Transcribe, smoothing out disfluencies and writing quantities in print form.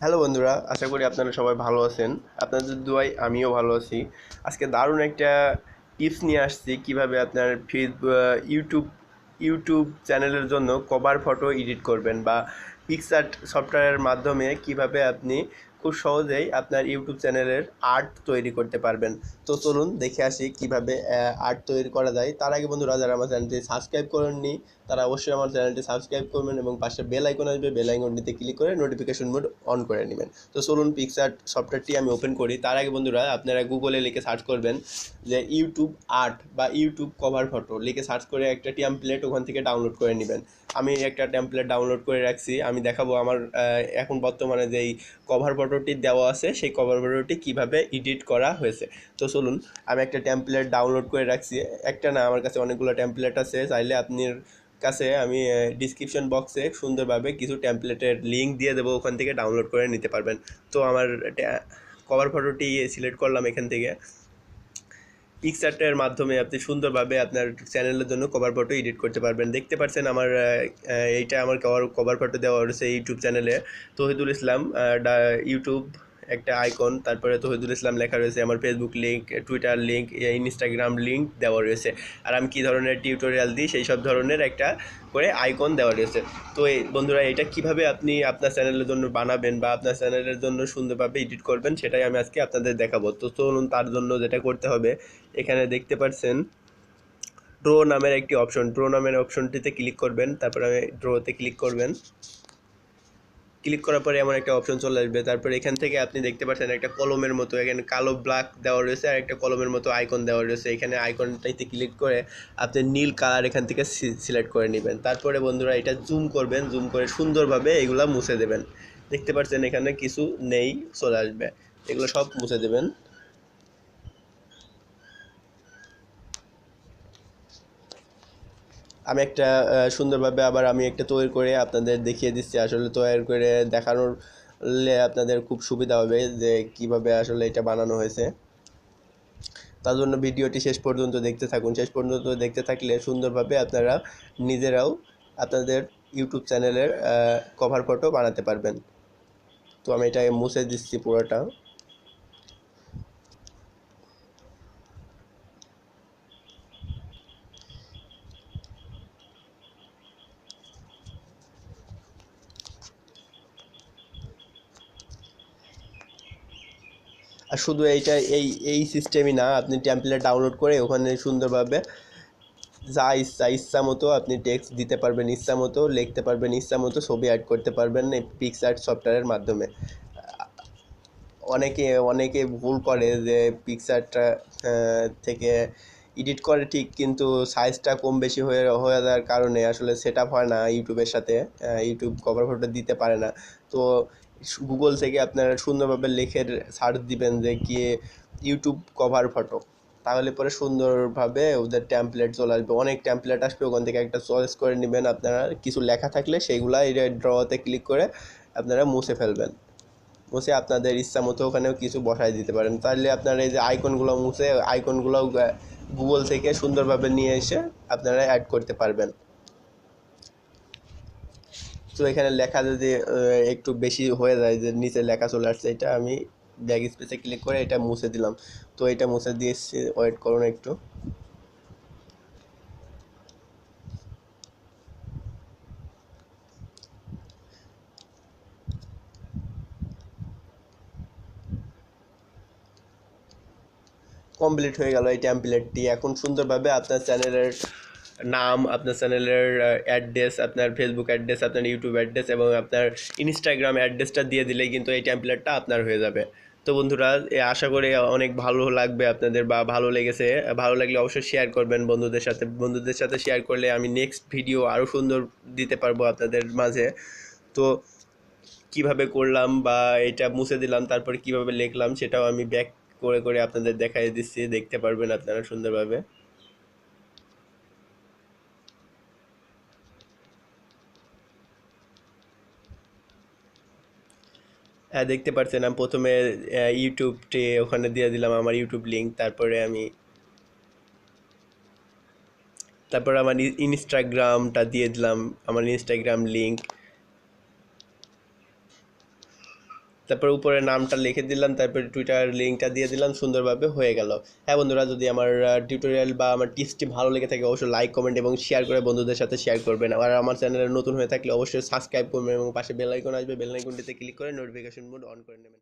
Hello বন্ধুরা, আশা করি আপনারা সবাই ভালো আছেন। আপনাদের দোয়ায় আমিও ভালো আছি। আজকে দারুণ একটা টিপস নিয়ে আসছি কিভাবে আপনার ইউটিউব ইউটিউব চ্যানেলের জন্য কভার ফটো এডিট করবেন বা পিক্সআর্ট সফটওয়্যারের মাধ্যমে কিভাবে আপনি খুব সহজেই আপনার ইউটিউব চ্যানেলের আর্ট তৈরি করতে পারবেন। তো চলুন দেখে আসি কিভাবে আর্ট তৈরি করা যায়। তার আগে বন্ধুরা, যারা আমার চ্যানেলটি সাবস্ক্রাইব করেননি তারা অবশ্যই আমার চ্যানেলটি সাবস্ক্রাইব করবেন এবং পাশে বেল আইকন আসবে, বেল আইকনটিতে ক্লিক করে নোটিফিকেশন মোড অন করে নেবেন। তো চলুন পিক্সআর্ট সফটওয়্যারটি আমি ওপেন করি। তার আগে বন্ধুরা, আপনারা গুগলে লিখে সার্চ করবেন যে ইউটিউব আর্ট বা ইউটিউব কভার ফটো লিখে সার্চ করে একটা টেমপ্লেট ওখান থেকে ডাউনলোড করে নেবেন। আমি একটা টেমপ্লেট ডাউনলোড করে রাখছি, আমি দেখাবো আমার এখন বর্তমানে যেই কভার ফটোটি দেওয়া আছে সেই কভার ফটোটি কীভাবে এডিট করা হয়েছে। তো চলুন, আমি একটা টেমপ্লেট ডাউনলোড করে রাখছি। একটা না, আমার কাছে অনেকগুলো টেমপ্লেট আছে। চাইলে আপনার কাছে আমি ডিসক্রিপশন বক্সে সুন্দরভাবে কিছু টেমপ্লেটের লিঙ্ক দিয়ে দেবো, ওখান থেকে ডাউনলোড করে নিতে পারবেন। তো আমার কভার ফটোটি সিলেক্ট করলাম এখান থেকে। পিক্সআর্টের মাধ্যমে আপনি সুন্দরভাবে আপনার চ্যানেলের জন্য কভার ফটো এডিট করতে পারবেন। দেখতে পাচ্ছেন আমার এইটা আমার কভার ফটো দেওয়া রয়েছে ইউটিউব চ্যানেলে। তহিদুল ইসলাম ইউটিউব একটা আইকন, তারপরে তহিদুল ইসলাম লেখা রয়েছে, আমার Facebook link, Twitter link, Instagram link দেওয়া রয়েছে। আর আমি কী ধরনের টিউটোরিয়াল দিই সেই সব ধরনের একটা করে আইকন দেওয়া রয়েছে। তো এই বন্ধুরা, এটা কিভাবে আপনি আপনার চ্যানেলের জন্য বানাবেন বা আপনার চ্যানেলের জন্য সুন্দরভাবে এডিট করবেন সেটাই আমি আজকে আপনাদের দেখাবো। তো চলুন, তার জন্য যেটা করতে হবে, এখানে দেখতে পাচ্ছেন ড্র নামের একটি অপশন, ড্র নামের অপশনটিতে ক্লিক করবেন। তারপরে আমি ড্রতে ক্লিক করবেন। ক্লিক করার পরে এমন একটা অপশন চলে আসবে। তারপরে এখান থেকে আপনি দেখতে পাচ্ছেন একটা কলমের মতো, এখানে কালো ব্ল্যাক দেওয়া রয়েছে আর একটা কলমের মতো আইকন দেওয়া রয়েছে। এখানে আইকনটাতে ক্লিক করে আপনি নীল কালার এখান থেকে সিলেক্ট করে নেবেন। তারপরে বন্ধুরা, এটা জুম করবেন, জুম করে সুন্দরভাবে এগুলা মুছে দেবেন। দেখতে পাচ্ছেন এখানে কিছু নেই, চলে আসবে, এগুলো সব মুছে দেবেন। আমি একটা সুন্দরভাবে আবার আমি একটা তৈরি করে আপনাদের দেখিয়ে দিচ্ছি। আসলে তৈরি করে দেখানোর আপনাদের খুব সুবিধা হবে যে কিভাবে আসলে এটা বানানো হয়েছে। তার জন্য ভিডিওটি শেষ পর্যন্ত দেখতে থাকুন। শেষ পর্যন্ত দেখতে থাকলে সুন্দরভাবে আপনারা নিজেরাও আপনাদের ইউটিউব চ্যানেলের কভার ফটো বানাতে পারবেন। তো আমি এটা মুছে দিচ্ছি পুরোটা। আর শুধু এইটা এই সিস্টেমই না, আপনি টেমপ্লেট ডাউনলোড করে ওখানে সুন্দরভাবে যা ইচ্ছা ইচ্ছা মতো আপনি টেক্সট দিতে পারবেন, ইচ্ছা মতো লিখতে পারবেন, ইচ্ছা মতো ছবি অ্যাড করতে পারবেন এই পিক্সআর্ট সফটওয়্যারের মাধ্যমে। অনেকে অনেকে ভুল করে যে পিক্সআর্টটা থেকে এডিট করে ঠিক, কিন্তু সাইজটা কম বেশি হয়ে হয়ে যাওয়ার কারণে আসলে সেট আপ হয় না ইউটিউবের সাথে, ইউটিউব কভার ফটো দিতে পারে না। তো গুগল থেকে আপনারা সুন্দরভাবে লিখে সার্চ দিবেন যে কি ইউটিউব কভার ফটো, তাহলে পরে সুন্দরভাবে ওদের ট্যাম্পলেট চলে আসবে, অনেক ট্যাম্পলেট আসবে, ওখান থেকে একটা চয়েস করে নেবেন। আপনারা কিছু লেখা থাকলে সেইগুলা এই ড্রতে ক্লিক করে আপনারা মুছে ফেলবেন। মুছে আপনাদের ইচ্ছা মতো ওখানেও কিছু বসায় দিতে পারেন। তাহলে আপনারা এই যে আইকনগুলো মুছে আইকনগুলো গুগল থেকে সুন্দরভাবে নিয়ে এসে আপনারা অ্যাড করতে পারবেন। তো এখানে লেখা যদি একটু বেশি হয়ে যায়, যে নিচে লেখা চলে আসছে, এটা আমি ব্যাক স্পেসে ক্লিক করে এটা মুছে দিলাম। তো এটা মুছে দিয়েছি, ওয়েট করুন একটু। কমপ্লিট হয়ে গেল এই টেমপ্লেটটি। এখন সুন্দরভাবে আপনার চ্যানেলের নাম, আপনার চ্যানেলের অ্যাড্রেস, আপনার ফেসবুক অ্যাড্রেস, আপনার ইউটিউব অ্যাড্রেস এবং আপনার ইনস্টাগ্রাম অ্যাড্রেসটা দিয়ে দিলেই কিন্তু এই টেমপ্লেটটা আপনার হয়ে যাবে। তো বন্ধুরা, আশা করি অনেক ভালো লাগবে আপনাদের বা ভালো লেগেছে। ভালো লাগলে অবশ্যই শেয়ার করবেন বন্ধুদের সাথে। বন্ধুদের সাথে শেয়ার করলে আমি নেক্সট ভিডিও আরও সুন্দর দিতে পারবো আপনাদের মাঝে। তো কিভাবে করলাম বা এটা মুছে দিলাম, তারপরে কিভাবে লিখলাম সেটাও আমি ব্যাক করে করে আপনাদের দেখাই দিচ্ছি, দেখতে পারবেন আপনারা সুন্দরভাবে। হ্যাঁ, দেখতে পাচ্ছেন আমি প্রথমে ইউটিউবটি ওখানে দিয়ে দিলাম, আমার ইউটিউব লিঙ্ক। তারপরে আমার ইনস্টাগ্রামটা দিয়ে দিলাম, আমার ইনস্টাগ্রাম লিঙ্ক। তারপর উপরে নামটা লিখে দিলাম, তারপরে টুইটার লিঙ্কটা দিয়ে দিলাম, সুন্দরভাবে হয়ে গেল। হ্যাঁ বন্ধুরা, যদি আমার টিউটোরিয়াল বা আমার টিপসটি ভালো লেগে থাকে অবশ্যই লাইক কমেন্ট এবং শেয়ার করে বন্ধুদের সাথে শেয়ার করবেন। আর আমার চ্যানেলে নতুন হয়ে থাকলে অবশ্যই সাবস্ক্রাইব করবেন এবং পাশে বেল আইকন আসবে, বেল আইকনটিতে ক্লিক করে নোটিফিকেশন মোড অন করে নেবেন।